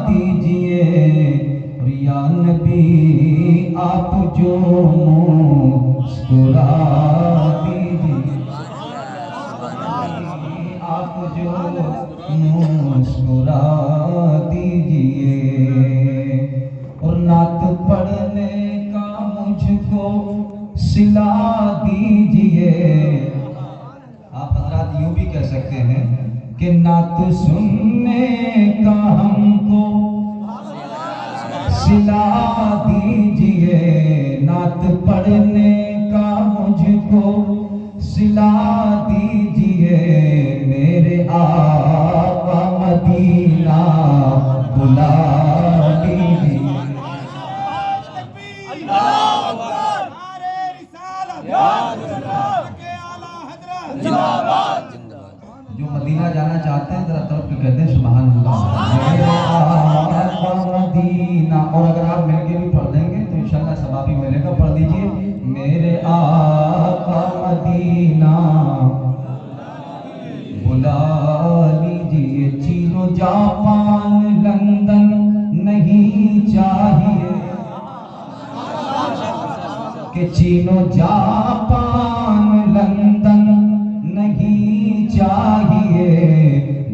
دیجئے اور یا نبی آپ جو مسکرا دیجئے، آپ جو مسکرا دیجئے، اور نعت پڑھنے کا مجھ کو صلا دیجئے۔ آپ حضرات یوں بھی کہہ سکتے ہیں کہ نعت سننے کا ہم کو صلا دیجئے، نعت پڑھنے کا مجھ کو صلا دیجئے، میرے آقا مدینہ بلا دیجئے۔ جو مدینہ جانا چاہتے ہیں ذرا طرف کے کہتے ہیں سبحان اللہ۔ میرے آقا مدینہ، اور اگر آپ مل کے بھی پڑھ دیں گے تو انشاءاللہ ثواب بھی ملے گا، پڑھ دیجئے میرے آقا مدینہ بلا لیجئے، چین و جاپان لندن نہیں چاہیے، کہ چین و جاپان لندن نہیں چاہیے،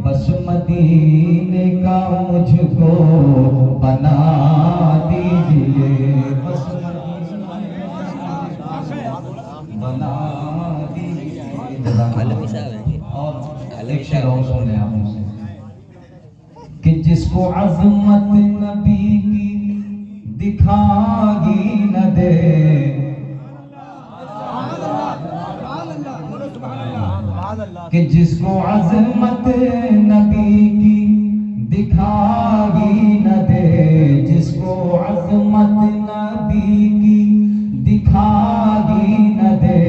بس مدینے کا مجھ کو بنا دیجئے، بس بنا دیجئے۔ اور ایک شعر اور سن لیں آپ مجھ سے کہ جس کو عظمت نبی کی دکھائی نہ دے، کہ جس کو عظمت نبی کی دکھائی نہ دے، جس کو عظمت نبی کی دکھائی نہ دے،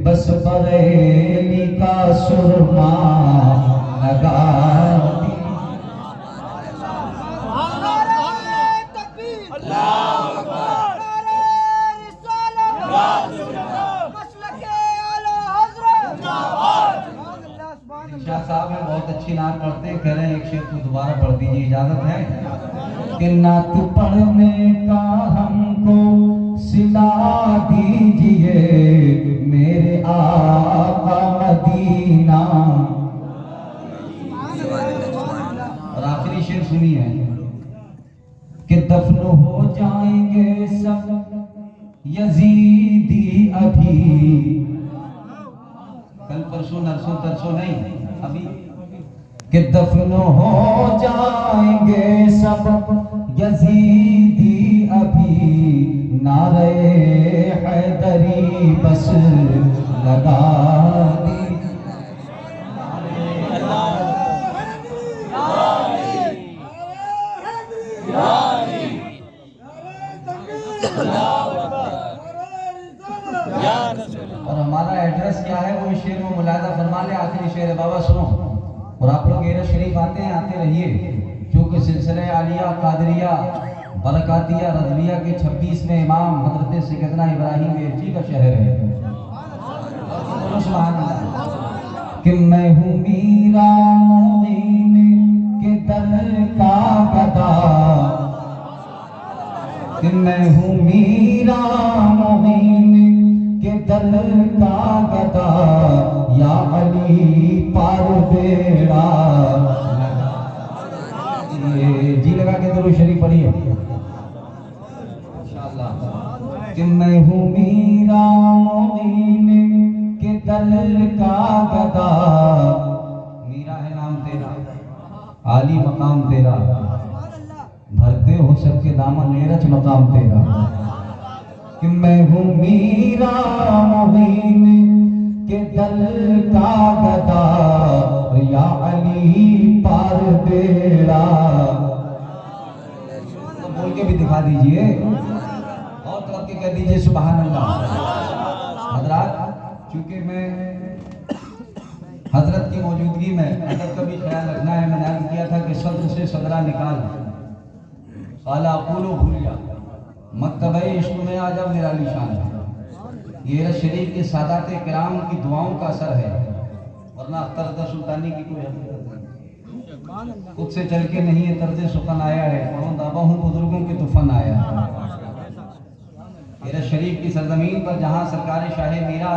بس بریلی کا سرما لگا دی۔ شاہ صاحب ہیں بہت اچھی نعت پڑھتے ہیں، کہہ رہے ہیں ایک شعر کو دوبارہ پڑھ دیجیے، اجازت ہے؟ کہ نعت پڑھنے کا ہم کو صلا دیجئے، میرے آقا مدینہ۔ اور آخری شعر سنیے کہ دفن ہو جائیں گے سب یزیدی ابھی، کل پرسوں نرسوں ترسوں نہیں، ابھی، کہ دفن ہو جائیں گے سب یزیدی ابھی، نعرہ حیدری بس لگا دی۔ اور ہمارا ایڈریس کیا ہے وہ شعر میں ملاحظہ فرما لے، آخری شعر ہے بابا سنو، اور آپ لوگ ایرہ شریف آتے ہیں، آتے رہیے، کیونکہ سلسلہ عالیہ قادریہ برکاتیہ رضویہ کے 26ویں امام حضرت سیدنا ابراہیم بیرچی کا شہر ہے۔ سبحان اللہ۔ کہ میں ہوں میرا معین کے در کا گدا، کہ میں ہوں میرا معین کے در کا گدا، یا علی پار بیڑا لگا۔ جی لگا کے درود شریف پڑھیے انشاءاللہ۔ کہ میں ہوں میرا معین کے در کا گدا، میرا ہے نام تیرا، عالی مقام تیرا، بھرتے ہو سب کے دامن نیرج مقام تیرا۔ کہ میں ہوں میرا معین کے در کا گدا، یا علی پار بیڑا۔ بول کے بھی دکھا دیجئے اور طرف کے کہہ دیجئے سبحان اللہ۔ حضرات چونکہ میں حضرت کی موجودگی میں ادب کا بھی خیال رکھنا ہے، میں نے عرض کیا تھا کہ صدر سے صدرہ نکال، قال اقولو بھول گیا، مکتبہ عشق میں آ جا میرا نشان ہے۔ یہ شریف کے سادات کرام کی دعاؤں کا اثر ہے، ورنہ اختر سلطانی کی کوئی حقیقت نہیں۔ خود سے چل کے نہیں ہے طرز سخن آیا ہے، قرآن دعویٰ ہوں بزرگوں کے تو فن آیا ہے۔ میرے شریف کی سرزمین پر جہاں سرکار شاہ میرا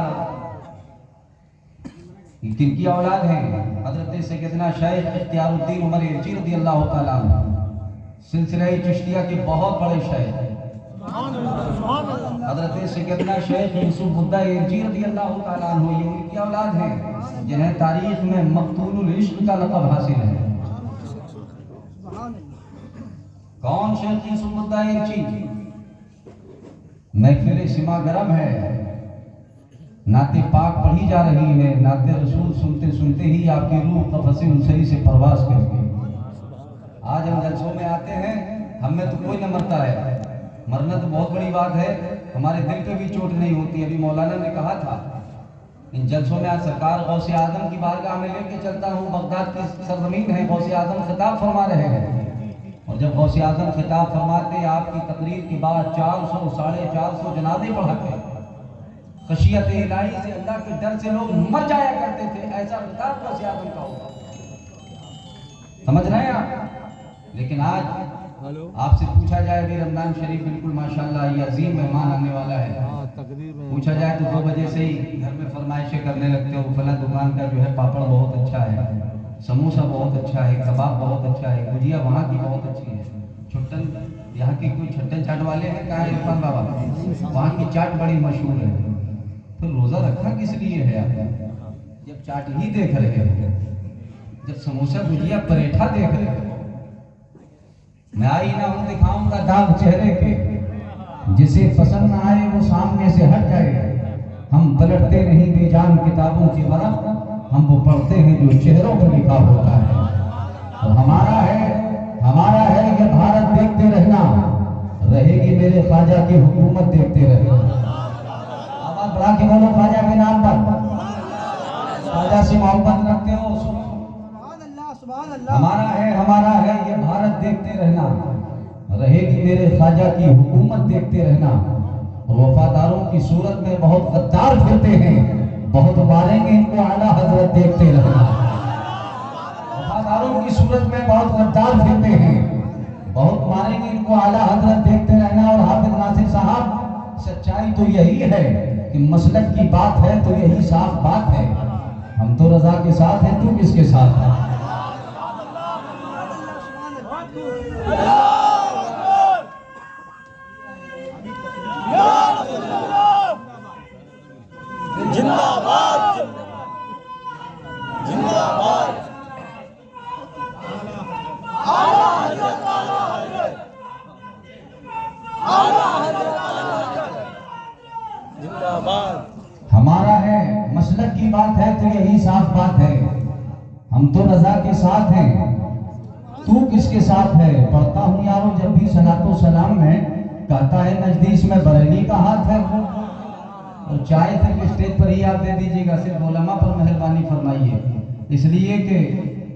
کن کی اولاد ہیں، حضرت سیدنا شیخ اختیار الدین عمر ایلچی رضی اللہ تعالیٰ عنہ، سلسلہ چشتیہ کے بہت بڑے شیخ، حضرت سیدنا شیخ یوسف بدہ ایلچی رضی اللہ تعالیٰ عنہ، یہ ان کی اولاد ہیں جنہیں تاریخ میں مقتول العشق کا لقب حاصل ہے۔ کون شیخ یوسف بدہ ایلچی؟ محفل سما گرم ہے، نعت پاک پڑھی جا رہی ہے، نعت رسول سنتے سنتے ہی آپ کی روح قفس انسری سے پرواز کرتی ہے۔ آج ہم جلسوں میں آتے ہیں، ہم میں تو کوئی نہ مرتا ہے، مرنا تو بہت بڑی بات ہے، ہمارے دل پہ بھی چوٹ نہیں ہوتی۔ ابھی مولانا نے کہا تھا ان جلسوں میں آج سرکار غوث اعظم کی بارگاہ میں لے کے چلتا ہوں، بغداد کی سرزمین ہے، غوث اعظم خطاب فرما رہے ہیں، اور جب غوث اعظم خطاب فرماتے آپ کی تقریر کے بعد 400 450 جنازے پڑھاتے، خشیت الہی سے اللہ کے ڈر سے لوگ مر جایا کرتے تھے، ایسا خطاب غوث اعظم کا ہوگا، سمجھ رہے ہیں آپ؟ لیکن آج آپ سے پوچھا جائے بھی رمضان شریف بالکل ماشاءاللہ یہ عظیم مہمان آنے والا ہے، پوچھا جائے تو 2 بجے سے ہی گھر میں فرمائشیں کرنے لگتے ہو، فلاں دکان کا جو ہے پاپڑ بہت اچھا ہے، سموسہ بہت اچھا ہے، کباب بہت اچھا ہے، گجیا وہاں کی بہت اچھی ہے، چھٹن یہاں کی کوئی چھٹن چاٹ والے ہیں کہاں عرفان بابا، وہاں کی چاٹ بڑی مشہور ہے۔ تو روزہ رکھا کس لیے ہے آپ؟ جب چاٹ ہی دیکھ رہے ہو، جب سموسہ گجیا پریٹھا دیکھ رہے ہو، میں آئی نہ ہوں دکھاؤں گا داغ چہرے کے، جسے پسند نہ آئے وہ سامنے سے ہٹ جائے، ہم پلٹتے نہیں بے جان کتابوں کی ورق، ہم وہ پڑھتے ہیں جو چہروں پر لکھا ہوتا ہے، اور ہمارا ہے یہ بھارت دیکھتے رہنا، رہے گی میرے خواجہ کی حکومت دیکھتے رہنا۔ آواز بڑھا کے بولو خواجہ کے نام پر، خواجہ سے محبت رکھتے ہو، ہمارا ہے یہ بھارت دیکھتے رہنا، رہے گی میرے خواجہ کی حکومت دیکھتے رہنا، اور وفاداروں کی صورت میں بہت غدار پھرتے ہیں، بہت ماریں گے ان کو اعلیٰ حضرت دیکھتے رہنا۔ وفاداروں کی صورت میں بہت غدار پھرتے ہیں، بہت ماریں گے ان کو اعلیٰ حضرت دیکھتے رہنا۔ اور حافظ ناصر صاحب، سچائی تو یہی ہے کہ مسلک کی بات ہے تو یہی صاف بات ہے، ہم تو رضا کے ساتھ ہیں، تو کس کے ساتھ ہے؟ ہمارا ہے مسلک کی بات ہے تو یہی صاف بات ہے، ہم تو رضا کے ساتھ ہیں، تو کس کے ساتھ ہے؟ پڑھتا ہوں یارو جب بھی صلاۃ و سلام میں، کہتا ہے نجدیس میں بریلی کا ہاتھ ہے، اور چائے صرف اسٹیج پر ہی آپ دے دیجئے گا، صرف علماء پر مہربانی فرمائیے، اس لیے کہ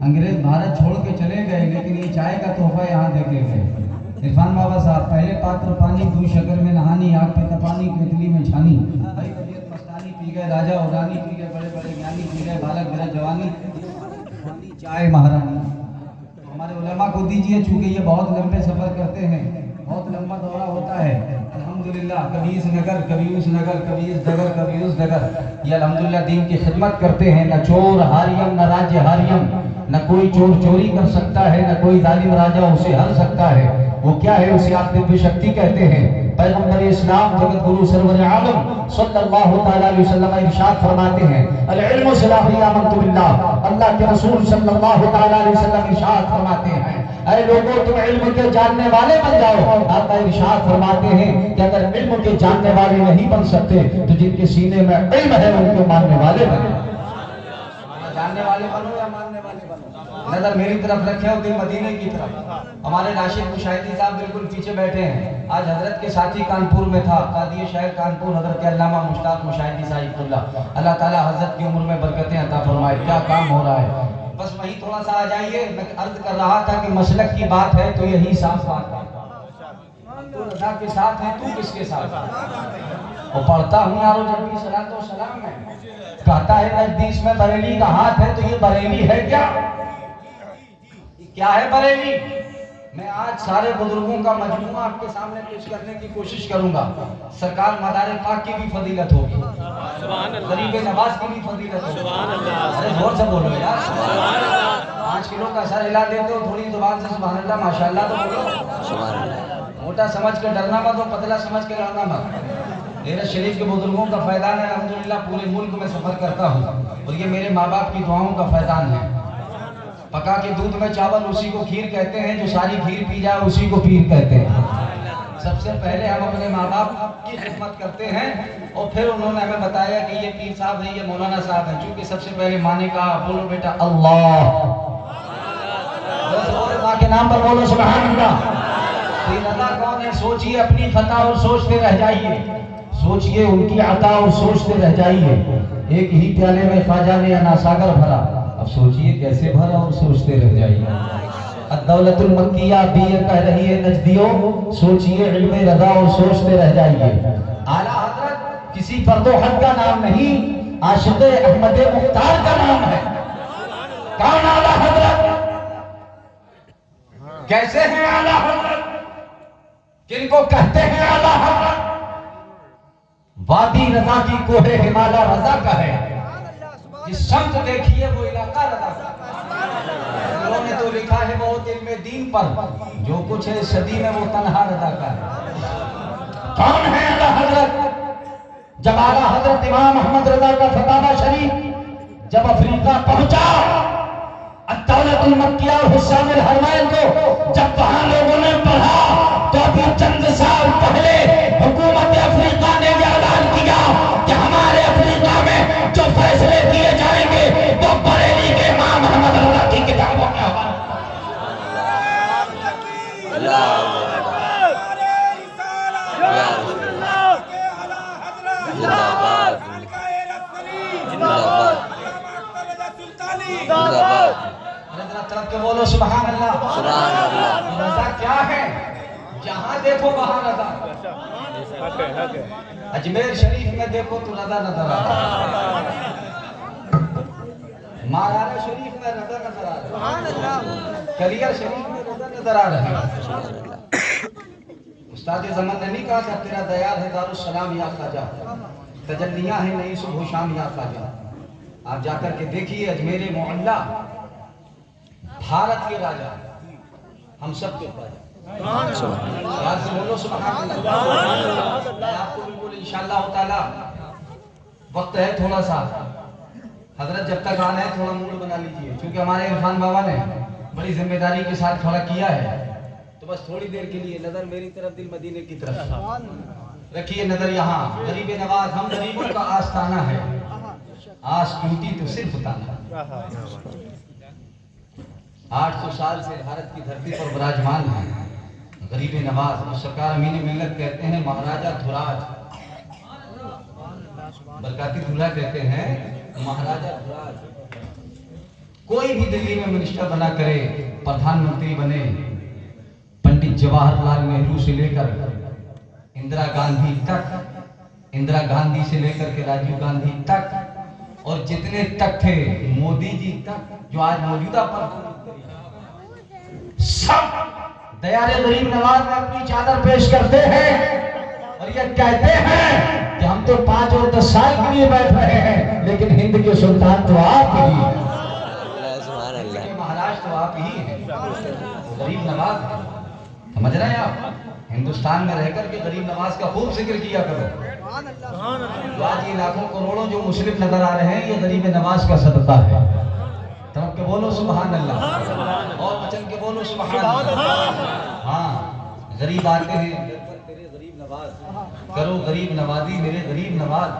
انگریز بھارت چھوڑ کے چلے گئے، لیکن یہ چائے کا تحفہ یہاں دے کے گئے۔ عرفان بابا صاحب، پہلے پاتر پانی دو شکر میں نہانی، آگ پہ تپانی کیتلی میں چھانی، بھائی طبیعت مستانی پی گئے، راجہ اورانی پی گئے، بڑے بڑے گیانی پی گئے، بالک میرا جوانی، چائے مہارانی۔ ہمارے علماء کو دیجئے، چونکہ یہ بہت لمبے سفر کرتے ہیں، بہت لمبا دورہ ہوتا ہے، الحمدللہ کبھی اس نگر، کبھی اس نگر، کبھی اس ڈگر، کبھی اس ڈگر، یہ الحمدللہ دین کی خدمت کرتے ہیں۔ نہ چور ہاریم نہ راجہ ہاریم، نہ کوئی چور چوری کر سکتا ہے، نہ کوئی ظالم راجہ اسے ہر سکتا ہے، وہ کیا ہے اسے آپ دبی شکتی کہتے ہیں۔ پیغمبر اسلام جگت گرو سرور عالم صلی اللہ تعالیٰ علیہ وسلم ارشاد فرماتے ہیں، العلم سلاحی آمنت باللہ، اللہ کے رسول صلی اللہ تعالیٰ علیہ وسلم ارشاد فرماتے ہیں، اے لوگوں تم علم کے جاننے والے بن جاؤ۔ آقا ارشاد فرماتے ہیں کہ اگر علم کے جاننے والے نہیں بن سکتے تو جن کے سینے میں علم ہے ان کے ماننے والے بنو، جاننے والے بنو یا ماننے والے بنو۔ نظر میری طرف رکھے ہو دل مدینے کی طرف۔ ہمارے راشد مشاہدی صاحب بالکل پیچھے بیٹھے ہیں، آج حضرت کے ساتھی کانپور میں تھا، قاضی شہر کانپور حضرت علامہ مشتاق مشاہدی صاحب اللہ، اللہ تعالیٰ حضرت کی عمر میں برکتیں عطا فرمائے۔ کیا کام ہو رہا ہے، بس وہیں تھوڑا سا آ جائیے۔ میں عرض کر رہا تھا کہ مسلک کی بات ہے تو یہی صاف بات ہے، تو رضا کے ساتھ ہے، تو کس کے ساتھ ہے؟ وہ پڑھتا ہوں یارو جب بھی صلاۃ و سلام میں، کہتا ہے نجدیس میں بریلی کا ہاتھ ہے، تو یہ بریلی ہے کیا؟ کیا ہے بریلی؟ میں آج سارے بزرگوں کا مجموعہ آپ کے سامنے پیش کرنے کی کوشش کروں گا. سرکار مدار پاک کی بھی فضیلت ہوگی, غریب نواز کی بھی فضیلت ہوگی. ارے زور سے بولو یار, 5 کلو کا سر ہلا دیتے ہو, تھوڑی زبان سے سبحان اللہ ماشاءاللہ تو بولو. موٹا سمجھ کے ڈرنا مت, اور پتلا سمجھ کے لڑنا مت. غیرت شریف کے بزرگوں کا فیضان ہے الحمدللہ. پورے ملک میں سفر کرتا ہوں اور یہ میرے ماں باپ کی دعاؤں کا فیضان ہے. پکا کے دودھ میں چاول اسی کو کھیر کہتے ہیں, جو ساری کھیر پی جائے اسی کو پیر کہتے ہیں. سب سے پہلے ہم اپنے ماں باپ کی خدمت کرتے ہیں اور پھر انہوں نے ہمیں بتایا کہ یہ پیر صاحب ہیں, یہ مولانا صاحب ہیں. چونکہ سب سے پہلے ماں نے کہا بولو بیٹا اللہ, ماں کے نام پر بولو سبحان اللہ. پیر اللہ کون ہے؟ سوچئے اپنی خطا اور سوچتے رہ جائیے, سوچئے ان کی عطا اور سوچتے رہ جائیے. ایک ہی پیالے میں خواجہ نے انا ساگر بھرا, اب سوچئے کیسے بھرا اور سوچتے رہ جائیے. الدولت المکیہ بھی یہ کہہ رہی ہے نجدیوں, سوچئے علم رضا اور سوچتے رہ جائیے. اعلیٰ حضرت کسی فرد و حد کا نام نہیں, عاشق احمد مختار کا نام ہے. کون اعلیٰ حضرت؟ کیسے ہیں اعلیٰ حضرت؟ کن کو کہتے ہیں اعلیٰ حضرت؟ وادی رضا کی کوہ ہمالا رضا کا ہے, جس سمت دیکھیے وہ علاقہ رضا کا. انہوں نے تو لکھا ہے بہت علم دین پر, جو کچھ ہے صدی میں وہ تنہا رضا کا ہے. کون ہے اعلیٰ حضرت؟ جب اعلیٰ حضرت امام احمد رضا کا فتاوی شریف جب افریقہ پہنچا, الدولت المکیہ اور حسام الحرمین کو جب وہاں لوگوں نے پڑھا, تو ابھی چند سال پہلے حکومت افریقہ نے یہ اعلان کیا کہ ہمارے افریقہ میں جو فیصلے کیے جائیں گے وہ بریلی کے امام احمد رضا کی کتابوں میں ہوگا. طرف کے بولو سبحان اللہ. رضا کیا ہے؟ جہاں دیکھو وہاں رضا. اجمیر شریف میں دیکھو تو رضا نظر آ رہا ہے, مارانا شریف میں رضا نظر آ رہا ہے, کلیر شریف میں رضا نظر آ رہا ہے. استاد زمان نے نہیں کہا تھا تیرا دیار ہے دارالسلام یا خواجہ, تجلیاں ہیں نئی صبح و شام یا خواجہ. آپ جا کر کے دیکھیے اجمیر معلیٰ, بھارت کے راجہ, ہم سب کے خواجہ. یاد سے بولو سبحان اللہ. میں آپ کو بالکل انشاءاللہ تعالی, وقت ہے تھوڑا سا, حضرت جب تک آنا ہے تھوڑا موڈ بنا لیجئے, کیونکہ ہمارے عرفان بابا نے بڑی ذمہ داری کے ساتھ کھڑا کیا ہے. تو بس تھوڑی دیر کے لیے نظر میری طرف, دل مدینے کی طرف رکھیے. نظر یہاں غریب نواز, ہم غریبوں کا آستانہ ہے, آس ٹوٹی تو صرف تانا. 800 سال سے بھارت کی دھرتی پر براجمان ہے غریب نواز. اور سرکار امین ملت کہتے ہیں مہاراجہ دھراج, برکاتی دھلا کہتے ہیں مہاراجہ دھراج. کوئی بھی دلی میں منسٹر بنا کرے, پردھان منتری بنے, پنڈت جواہر لال نہرو سے لے کر اندرا گاندھی تک, اندرا گاندھی سے لے کر کے راجیو گاندھی تک, اور جتنے تک تھے مودی جی تک جو آج موجودہ پردھان منتری, سب دیار غریب نواز میں اپنی چادر پیش کرتے ہیں اور یہ کہتے ہیں کہ ہم تو 5 اور 10 سال کے لیے بیٹھ رہے ہیں, لیکن ہند کے سلطان تو آپ ہی ہیں, مہاراج تو آپ ہی ہیں. غریب نواز ہے, سمجھ رہے ہیں آپ؟ ہندوستان میں رہ کر کے غریب نواز کا خوب ذکر کیا کرو. جو آج یہ لاکھوں کروڑوں جو مسلم نظر آ رہے ہیں, یہ غریب نواز کا صدقہ ہے. تب کے بولو سبحان اللہ, اور بچن کے بولو سبحان اللہ. ہاں, غریب آتے ہیں تیرے غریب نواز, کرو غریب نوازی میرے غریب نواز.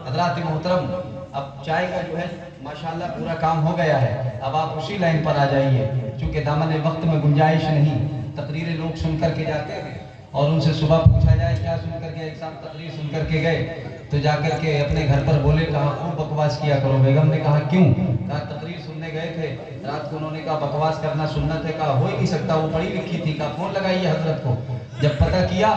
حضرات محترم, اب چائے کا جو ہے ماشاءاللہ پورا کام ہو گیا ہے, اب آپ اسی لائن پر آ جائیے, چونکہ دامن وقت میں گنجائش نہیں. تقریریں لوگ سن کر کے جاتے ہیں اور ان سے صبح پوچھا جائے کیا سن کر کے, ایک صاحب تقریر سن کر کے گئے تو جا کر کے اپنے گھر پر بولے, کہا خوب بکواس کیا کرو. بیگم نے کہا کیوں؟ کہا تقریر سننے گئے تھے رات کو, انہوں نے کہا بکواس کرنا سنت ہے. کہا ہو ہی نہیں سکتا, وہ پڑھی لکھی تھی. کہا فون لگائیے حضرت کو. جب پتہ کیا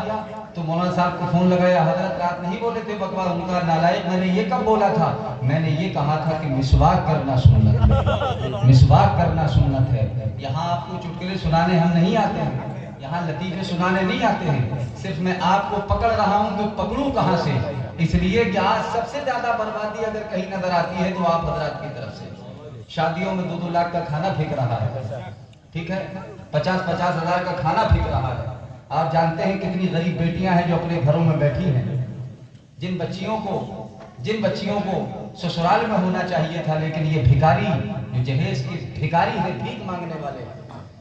तो मौलाना साहब को फोन लगाया, हजरत रात नहीं बोले थे बकवास, उनका नालायक मैंने ये कब बोला था? मैंने ये कहा था कि मिसवाक करना सुन्नत है, मिसवाक करना सुन्नत है। यहाँ आपको चुटकुले सुनाने हम नहीं आते हैं, यहाँ लतीफे सुनाने नहीं आते हैं, सिर्फ मैं आपको पकड़ रहा हूँ कि पकड़ूं कहाँ से। इसलिए कि आज सबसे ज्यादा बर्बादी अगर कहीं नजर आती है तो आप हजरात की तरफ से। शादियों में 2-2 लाख का खाना फेंक रहा है, ठीक है, 50-50 हजार का खाना फेंक रहा है। आप जानते हैं कितनी गरीब बेटियां हैं जो अपने घरों में बैठी हैं, जिन बच्चियों को ससुराल में होना चाहिए था, लेकिन ये भिखारी जो जहेज की भिखारी है, भीख मांगने वाले,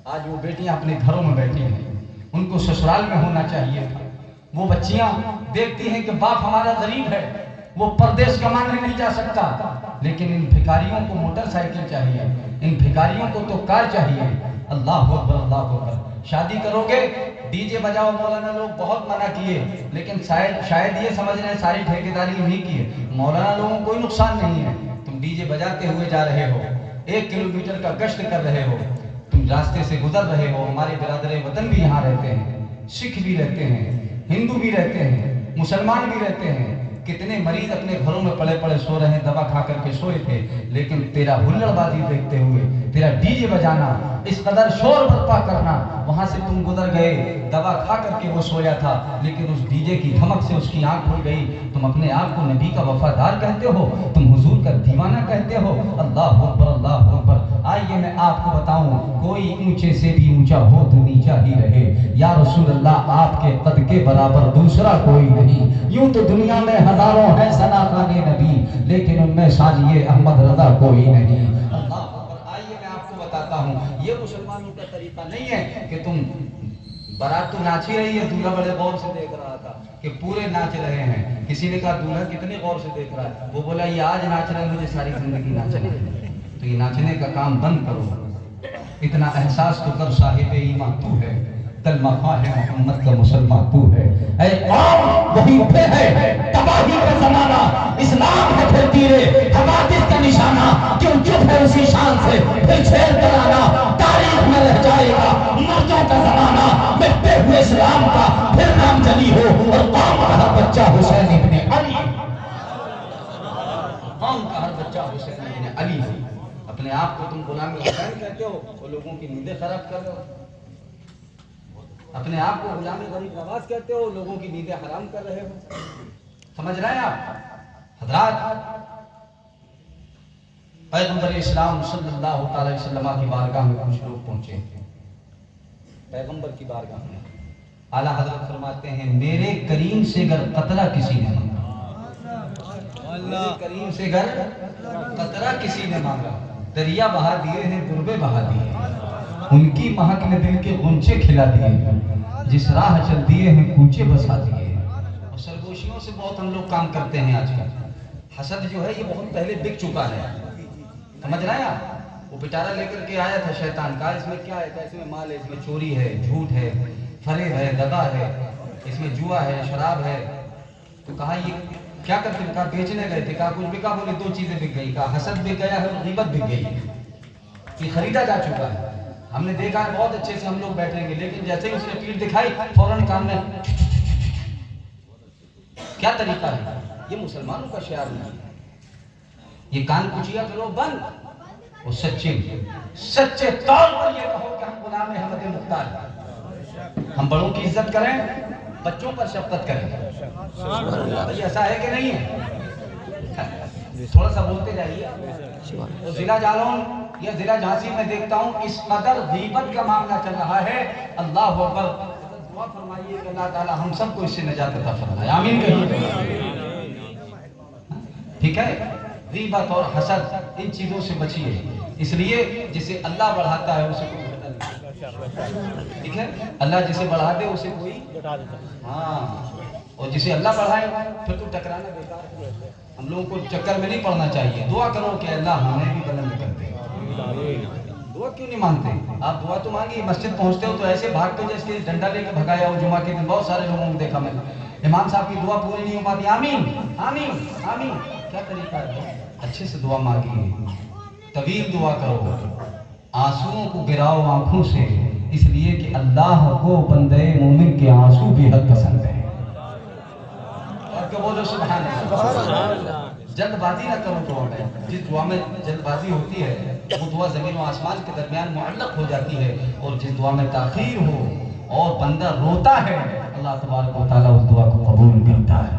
आज वो बेटियां अपने घरों में बैठी हैं, उनको ससुराल में होना चाहिए था। वो बच्चियां देखती हैं कि बाप हमारा गरीब है, वो परदेश कमाने नहीं जा सकता, लेकिन इन भिखारियों को मोटरसाइकिल चाहिए, इन भिखारियों को तो कार चाहिए। अल्लाह अकबर, अल्लाह अकबर। शादी करोगे डीजे बजाओ, मौलाना लोग बहुत मना किए, लेकिन शायद ये समझ रहे हैं सारी ठेकेदारी उन्हीं की है। मौलाना लोगों को कोई नुकसान नहीं है, तुम डीजे बजाते हुए जा रहे हो, 1 किलोमीटर का गश्त कर रहे हो, तुम रास्ते से गुजर रहे हो। हमारे बिरादर वतन भी यहाँ रहते हैं, सिख भी रहते हैं, हिंदू भी रहते हैं, मुसलमान भी रहते हैं। कितने मरीज अपने घरों में पड़े पड़े सो रहे हैं, दवा खा करके सोए थे, लेकिन तेरा हुल्लड़बाजी देखते हुए, तेरा डीजे बजाना, इस कदर शोर बर्पा करना, वहां से तुम गुजर गए, दवा खा करके वो सोया था, लेकिन उस डीजे की धमक से उसकी आंख खुल गई। तुम अपने आप को नबी का वफादार कहते हो, तुम हुजूर का दीवाना कहते हो। अल्लाह अकबर, अल्लाह अकबर। आइए मैं आपको बताऊं, कोई ऊंचे से भी ऊंचा हो तो नीचा ही रहे। या रसूल अल्लाह, आपके कद के बराबर दूसरा कोई नहीं। यूं तो दुनिया में हजारों हैं सनाखाने नबी, लेकिन उनमें साजिए अहमद रजा कोई नहीं। अल्लाह अकबर। आइए मैं आपको बताता हूँ, ये मुसलमानों का तरीका नहीं है कि तुम बारात तो नाच ही रही है, दूल्हा बड़े गौर से देख रहा था कि पूरे नाच रहे हैं। किसी ने कहा दूल्हा कितने गौर से देख रहा है? वो बोला ये आज नाच रहा है, मुझे सारी जिंदगी नाचना है। तो ये नाचने का काम बंद करो, इतना एहसास तो कर साहिब ईमान तू है, कलमा खा है मोहम्मद का मुसलमान तू है। ऐ कौम वही फिर है तबाही का जमाना, इस्लाम है फिर तीरे हवादिस का निशाना, क्यों चुप है उसी शान से फिर छेड़ कर आना, तारीख में रह जाएगा मर्दों का जमाना, मिटते हुए इस्लाम का फिर नाम जली हो, और कौम का हर बच्चा हुसैन इब्ने अली, कौम का हर बच्चा हुसैन इब्ने अली हो। अपने आप को तुम गुलाम हुसैन कहते हो, वो लोगों की नींदें खराब कर रहे हो। अपने आप को गुलाम गरीब नवाज कहते हो, लोगों की नींदें हराम कर रहे हो। समझ रहे हैं आप हजरात? पैगंबर इस्लाम सल्लल्लाहु अलैहि वसल्लम की बारगाह में कुछ लोग पहुंचे, पैगंबर की बारगाह में। आला हजरत फरमाते हैं, मेरे करीम से गर कतरा किसी ने मांगा, मेरे करीम से गर कतरा किसी ने मांगा, दरिया बहा दिए हैं, दुर्बे बहा दिए हैं, उनकी महक ने दिल के गुंचे खिला दिए, जिस राह चल दिए हैं कूचे बसा दिए। और सरगोशियों से बहुत हम लोग काम करते हैं आजकल। हसद जो है ये बहुत पहले बिक चुका है, समझ रहे हैं आप? वो बेचारा लेकर के आया था शैतान का, इसमें क्या है, इसमें माल है, इसमें चोरी है, झूठ है, फरेब है, दगा है, इसमें जुआ है, शराब है। तो कहा ये क्या करते हैं? कहा बेचने गए थे। कहा कुछ बिका? बोले 2 चीजें बिक गई। कहा हसद बिक गया है और गीबत बिक गई, ये खरीदा जा चुका है। हमने देखा है बहुत अच्छे से हम लोग बैठेंगे, लेकिन जैसे ही उसने पीठ दिखाई फौरन कान में, क्या तरीका है? ये मुसलमानों का शियार नहीं है। ये कान कुचिया करो बंद, और सच्चे तौर पर ये कहो कि हम गुलाम अहमद मुख्तार, हम बड़ों की इज्जत करें, बच्चों पर शफकत करें। ये ऐसा है कि नहीं है? थोड़ा सा बोलते जाइए। तो जिला जालौन या जिला झांसी में देखता हूँ इस कदर गीबत का मामला चल रहा है। अल्लाह अकबर। दुआ फरमाइए कि अल्लाह ताला हम सबको इससे निजात अता फरमाए, आमीन कहिए। ठीक है, गीबत और हसद इन चीजों से बचिए, इसलिए जिसे अल्लाह बढ़ाता है उसे कोई घटा नहीं। ठीक है, अल्लाह जिसे बढ़ा दे उसे कोई घटा देता। हाँ, और जिसे अल्लाह बढ़ाए फिर तो टकराना बेकार है। हम लोगों को चक्कर में नहीं पड़ना चाहिए। दुआ करो कि अल्लाह हमें भी बुलंद कर दे। दुआ क्यों नहीं मांगते? आप दुआ तो मांगिए। मस्जिद पहुंचते हो तो ऐसे भागते जैसे डंडा लेकर भगाया हो। जुमा के दिन बहुत सारे लोगों को देखा मैंने, इमाम साहब की दुआ पूरी नहीं हो पाती, आमीन आमीन आमीन। क्या तरीका है? अच्छे से दुआ मांगिए, तवील दुआ करो, आंसुओं को गिराओ आंखों से, इसलिए कि अल्लाह को बंदे मोमिन के आंसू बेहद पसंद है। के बोलो सुभान अल्लाह। जल्दबाजी ना करो दुआ में। जिस दुआ में जल्दबाजी होती है वो दुआ ज़मीन और आसमान के दरमियान मुअल्लक़ हो जाती है, और जिस दुआ में ताख़ीर हो और बंदा रोता है, अल्लाह तबारक व तआला उस दुआ को कबूल करता है।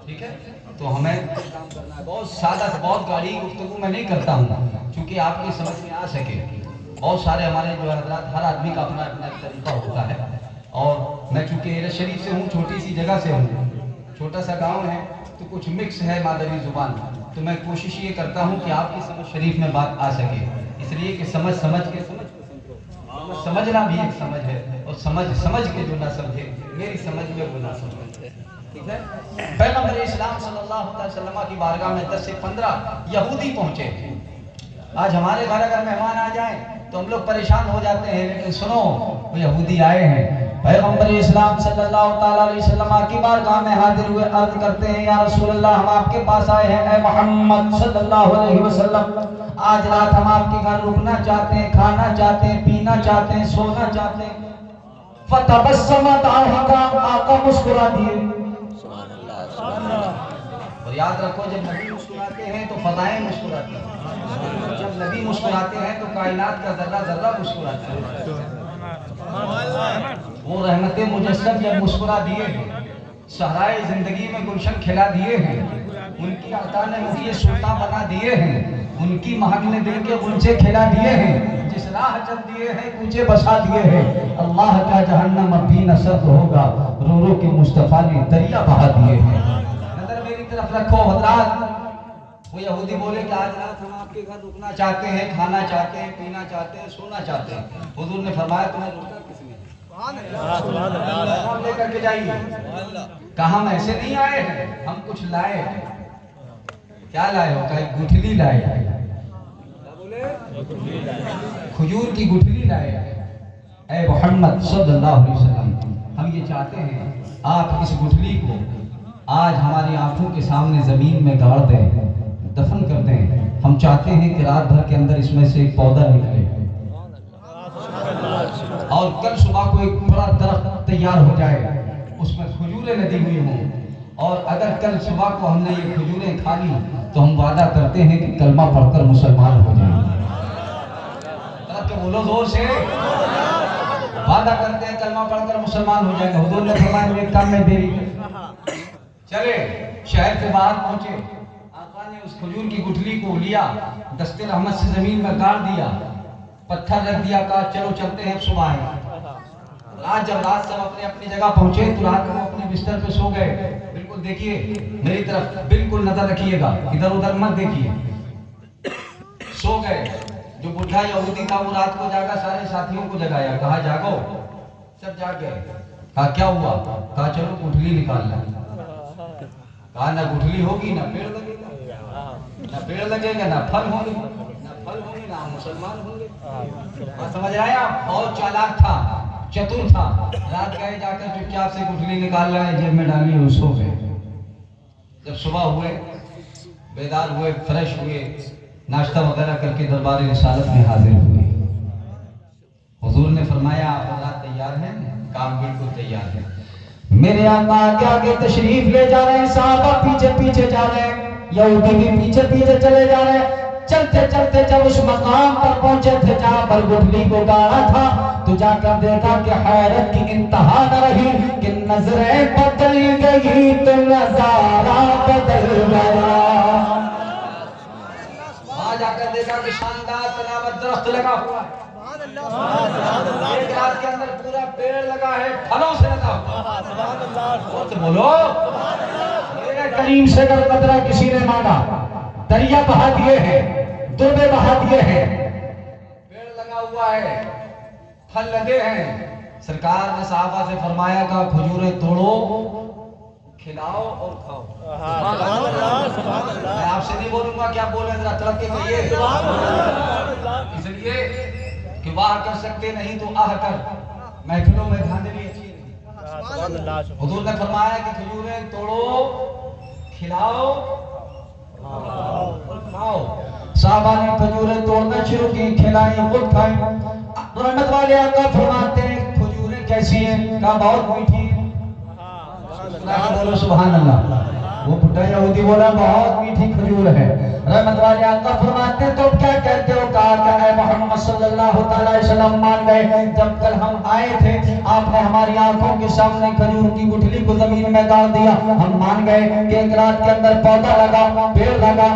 ठीक है, तो हमें काम करना है। बहुत सादा से, बहुत गाढ़ी गुफ्तगू मैं नहीं करता हूँ क्योंकि आपकी समझ में आ सके। बहुत सारे हमारे जो हज़रात, हर आदमी का अपना अपना तरीका होता है, और मैं चूँकि एरज शरीफ से हूँ, छोटी सी जगह से हूँ, छोटा सा गाँव है, तो कुछ मिक्स है मादरी ज़ुबान, तो मैं कोशिश ये करता हूँ कि आपकी समझ शरीफ में बात आ सके, इसलिए कि समझ के समझना भी एक समझ है, और समझ के जो ना समझे, मेरी समझ में वो ना समझे। ठीक है, पैगंबर इस्लाम सल्लल्लाहु अलैहि वसल्लम की बारगाह में 10 से 15 यहूदी पहुंचे। आज हमारे घर अगर मेहमान आ जाएं तो हम लोग परेशान हो जाते हैं, लेकिन सुनो, वो यहूदी आए हैं, पैगंबर इस्लाम सल्लल्लाहु ताला अलैहि वसल्लम की बारगाह में हाजिर हुए, अर्ज करते हैं, या रसूल अल्लाह, हम आपके पास आए हैं, ऐ मोहम्मद सल्लल्लाहु अलैहि वसल्लम, आज रात हम आपके घर रुकना चाहते हैं, खाना चाहते हैं, पीना चाहते हैं, सोना चाहते हैं। फतबस्सम दाहिका, आका मुस्कुरा दिए। और याद रखो, जब नबी मुस्कुराते हैं तो फज़ाएं मुस्कुराती हैं, जब नबी मुस्कुराते हैं तो कायनात का जर्रा जर्रा मुस्कुराता है। वो रहमत मुजस्सम जब मुस्कुरा दिए हैं, सहराए जिंदगी में गुलशन खिला दिए हैं, उनकी अता ने मुझे सुल्तान बना दिए हैं, उनकी महक ने दिल के गुलचे खिला दिए हैं, जिस राह चल दिए हैं कूचे बसा दिए हैं। अल्लाह का जहन्नम अब भी न सर्द होगा, रो रो के मुस्तफा ने दरिया बहा दिए हैं। नजर मेरी तरफ रखो हज़रात। वो यहूदी बोले कि आज रात हम आपके घर रुकना चाहते हैं, खाना चाहते हैं, पीना चाहते हैं, सोना चाहते हैं। हुजूर ने फरमाया, तुम्हें रोका किसने? हम लेकर के जाइए। कहा, हम ऐसे नहीं आए हैं, हम कुछ लाए हैं। क्या लाए हो? कहा, गुठली लाए। क्या बोले? खजूर की गुठली लाए। ऐ मोहम्मद सल्लल्लाहु अलैहि वसल्लम, हम ये चाहते हैं आप इस गुठली को आज हमारी आंखों के सामने जमीन में गाड़ दें, दफन कर दें। हम चाहते हैं कि रात भर के अंदर इसमें से एक पौधा निकले, और कल सुबह को एक बड़ा दरख्त तैयार हो जाए, उसमें खजूरें लदी हुई हों, और अगर कल सुबह को हमने ये खजूरें खा ली तो हम वादा करते हैं कि कलमा पढ़कर मुसलमान हो जाएंगे। तो बोलो जोर से, वादा करते हैं कलमा पढ़कर मुसलमान हो जाएंगे। हुजूर ने फरमाया, मेरे काम में देरी चले, शहर से बाहर पहुंचे, आका ने उस खजूर की गुठली को लिया, दस्ते रहमत से जमीन में गाड़ दिया, पत्थर रख दिया, कहा चलो चलते हैं, सुबह आएंगे। आज जब रात सब अपने अपनी जगह पहुंचे तो रात को अपने बिस्तर पे सो गए। बिल्कुल देखिए मेरी तरफ, बिल्कुल नजर रखिएगा, इधर उधर मत देखिए। सो गए। जो बुढ़ा यहूदी था वो रात को जागा, सारे साथियों को जगाया, कहा जागो, सब जाग गए। कहा क्या हुआ? कहा चलो गुठली निकालना। कहा ना गुठली होगी ना पेड़ लगेगा, ना पेड़ लगेगा ना फल होंगे, ना फल होंगे ना मुसलमान होंगे। समझ रहे हैं आप? और चालाक था, चतुर था। रात गए, जाकर चुपचाप से गुठली निकाल रहे हैं, जेब में डाली, वो सो गए। जब सुबह हुए, बेदार हुए, फ्रेश हुए, नाश्ता वगैरह करके दरबार रिसालत में हाजिर हुए। हुजूर ने फरमाया, आप रात तैयार हैं? काम बिल्कुल तैयार है। मेरे आका आगे आगे तशरीफ ले जा रहे हैं, साहबा पीछे पीछे जा रहे हैं, यहूदी भी पीछे पीछे चले जा रहे हैं। चलते चलते जब उस मकाम पर पहुंचे थे जहां पर गुठली को गाड़ा था, तो जाकर देखा कि हैरत की इंतहा न रही कि नजरें बदल गई तो नजारा बदल गया। वहां जाकर देखा कि शानदार तनावत दरख्त लगा हुआ है, एक रात के अंदर पूरा पेड़ लगा है, फलों से लगा हुआ। तो बोलो, मेरे करीम से अगर कतरा किसी ने मांगा, दरिया बहा दिए हैं, दुर्बे बहा दिए हैं, पेड़ लगा हुआ है, फल लगे हैं। सरकार ने साहबा से फरमाया का खजूरें तोड़ो, खिलाओ और खाओ। मैं आपसे नहीं बोलूंगा क्या बोले, जरा तड़प के कहिए। इसलिए कि वाह कर सकते नहीं तो आह कर, महफिलों में धांधली अच्छी नहीं। हुजूर ने फरमाया कि खजूरें तोड़ो, खिलाओ और खाओ। साहबा ने खजूरें तोड़ना शुरू की, खिलाई, खुद खाई। रहमत वाले आका फरमाते हैं, खजूरें कैसी हैं? कहा बहुत मीठी है। बोलो सुभान अल्लाह। वो बुढ़ा यहूदी बोला बहुत मीठी खजूर है। रहमत वाले आका फरमाते तो क्या कहते हो? कहा कि ऐ मोहम्मद सल्लल्लाहु अलैहि वसल्लम मान गए जब कल हम आए थे आपने हमारी आंखों के सामने खजूर की गुठली को जमीन में गाड़ दिया। हम मान गए कि एक रात के अंदर पौधा लगा, पेड़ लगा,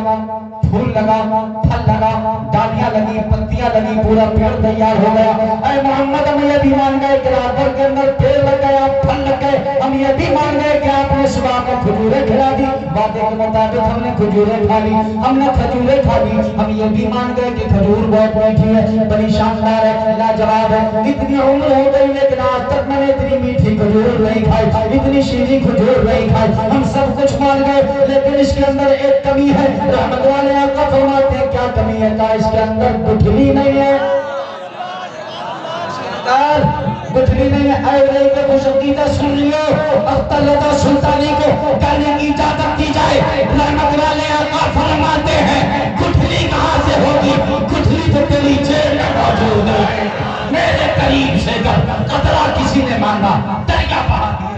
फूल लगा, फल लगा, डालियां लगी, पत्तियां लगी, पूरा पेड़ तैयार हो गया। ऐ मोहम्मद हम ये भी मान गए कि रात भर के अंदर पेड़ लग गया, फल लग गए। हम ये भी मान गए कि आपने सुबह में खजूरें खिला दी, वादे के मुताबिक हमने खजूरें खा ली, हमने खजूरें खा ली। हम ये भी मान गए कि खजूर बहुत मीठी है, बड़ी शानदार है, लाजवाब है। इतनी उम्र हो गई लेकिन आज तक मैंने इतनी मीठी खजूर नहीं खाई, इतनी शीरी खजूर नहीं खाई। हम सब कुछ मान गए लेकिन इसके अंदर एक कमी है। रहमत वाले आका फरमाते हैं क्या कमी है? कहा इसके अंदर गुठली नहीं है, गुठली नहीं है। ऐ के खुशकीदा सुन लियो, अख्तलदा सुल्तानी को गाने की इजाजत दी जाए। रहमत वाले आका फरमाते हैं गुठली कहाँ से होगी? गुठली तो तेरी जेब में मौजूद है। मेरे करीब से कतरा किसी ने मांगा दरिया बहा दिया।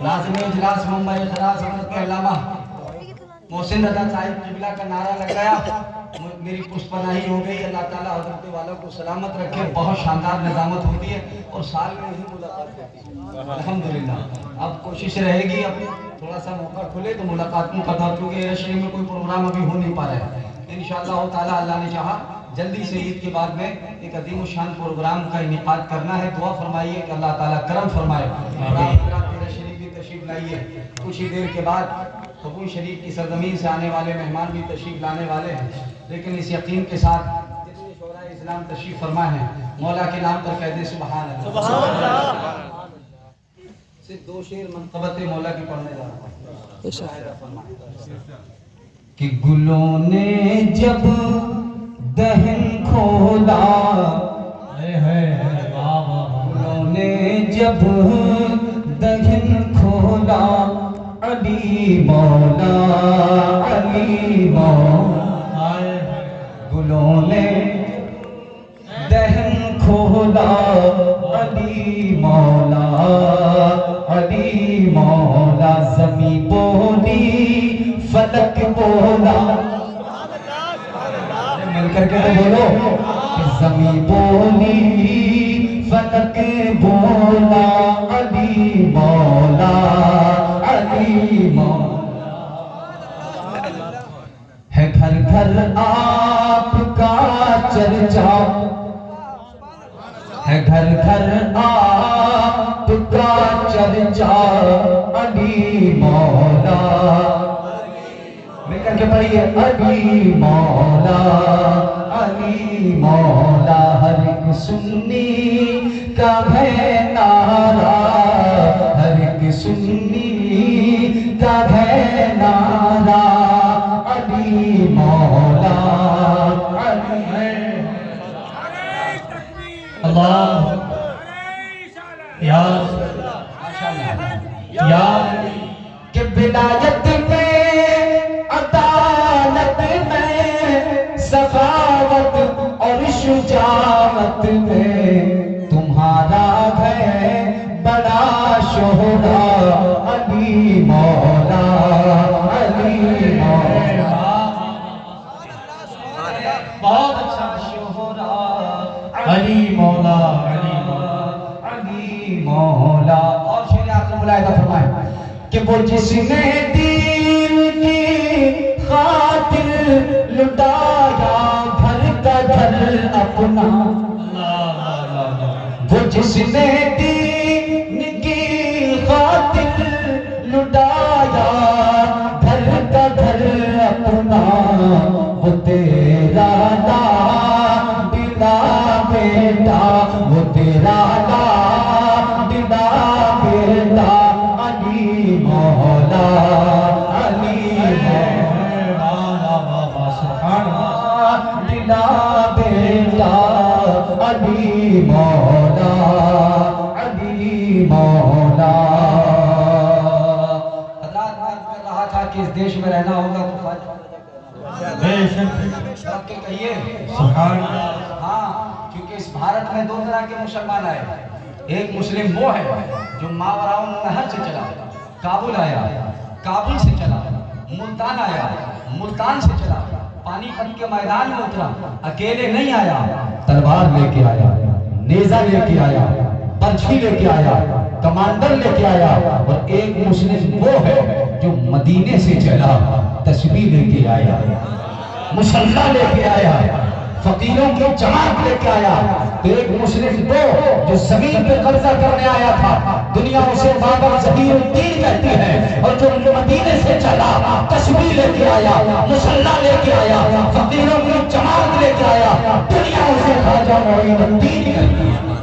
लाज़िमी इजलास मुंबई इजलास के अलावा मोहसिन रजा साहिब किबला का नारा लग गया। मेरी पुष्पनाही हो गई। अल्लाह ताला हज़रत वालों को सलामत रखे। बहुत शानदार निज़ामत होती है और साल में ही मुलाकात होती है अल्हम्दुलिल्लाह। अब कोशिश रहेगी अब थोड़ा सा मौका खुले तो मुलाकात में पता, क्योंकि शहर में कोई प्रोग्राम अभी हो नहीं पा रहा है। इंशाअल्लाह ताला अल्लाह ने चाहा जल्दी से ईद के बाद में एक अजीम शान प्रोग्राम का इनेकाद करना है। दुआ फरमाइए कि अल्लाह ताला करम फरमाए। तशरीफ लाइए। कुछ ही देर के बाद कबूल शरीफ की सरजमीन से आने वाले मेहमान भी तशरीफ लाने वाले हैं, लेकिन इस यकीन के साथ जितने शोरा इस्लाम तशरीफ फरमा है मौला के नाम पर कह दे सुभान अल्लाह। सिर्फ दो शेर मनक़बत मौला की पढ़ने जा रहा हूं कि गुलों ने जब दहन खोला, गुलों ने जब दहन खोला, अली मौला, अली मौला। गुलों ने दहन खोला, अली मौला, अली मौला। ज़मी बोली फलक बोला, मिलकर के तो बोलो कि ज़मी बोली फलक बोला, अली मौला, अली मौला। है घर घर आपका चर्चा, है घर घर आपका चर्चा, अली मौला। मिलकर के पढ़िए अली मौला, अली मौला। हर एक सुन्नी का है नारा, हर एक सुन्नी का है नारा, अली मौला, अली। अल्लाह या कि विलायत में, अदालत में, सखावत और शुजाअत में तुम्हारा है बड़ा शोहरा, अली मौला, अली मौला। बहुत अच्छा शोहरा, अली मौला, अली मौला, अली मौला। और शेर आखिर मुलाहिदा फरमाए कि वो जिसने दीन की खातिर लुटाया घर का घर अपना, वो जिसने दीन की खातिर लुटाया घर का घर अपना, वो तेरा लाडला बेटा, वो तेरा लाडला बेटा, अली मौला, अली मौला। सुभान अल्लाह। दिला बेटा, अली मौला, अली مولا. حضرات میں کر رہا تھا کہ اس دیش میں رہنا ہوگا تو سب کے کہیے سبحان. ہاں، کیونکہ اس بھارت میں دو طرح کے مسلمان آئے. ایک مسلم وہ ہے جو ماوراء النہر سے چلا کابل آیا، کابل سے چلا ملتان آیا، ملتان سے چلا پانی پت کے میدان میں اترا. اکیلے نہیں آیا، تلوار لے کے آیا، نیزہ لے کے آیا، برچھی لے کے آیا، کمانڈر لے کے آیا. اور ایک مسلم وہ ہے جو مدینے سے چلا تسبیح لے کے آیا، مسلح لے کے آیا، فقیروں کی جماعت لے کے آیا. تو ایک مسلم وہ جو زمین پہ قبضہ کرنے آیا تھا، دنیا اسے بابر ظہیر الدین کہتی ہے، اور جو مدینے سے چلا تسبیح لے کے آیا، مسلح لے کے آیا، فقیروں کی جماعت لے کے آیا، دنیا اسے خواجہ معین الدین کہتی ہے.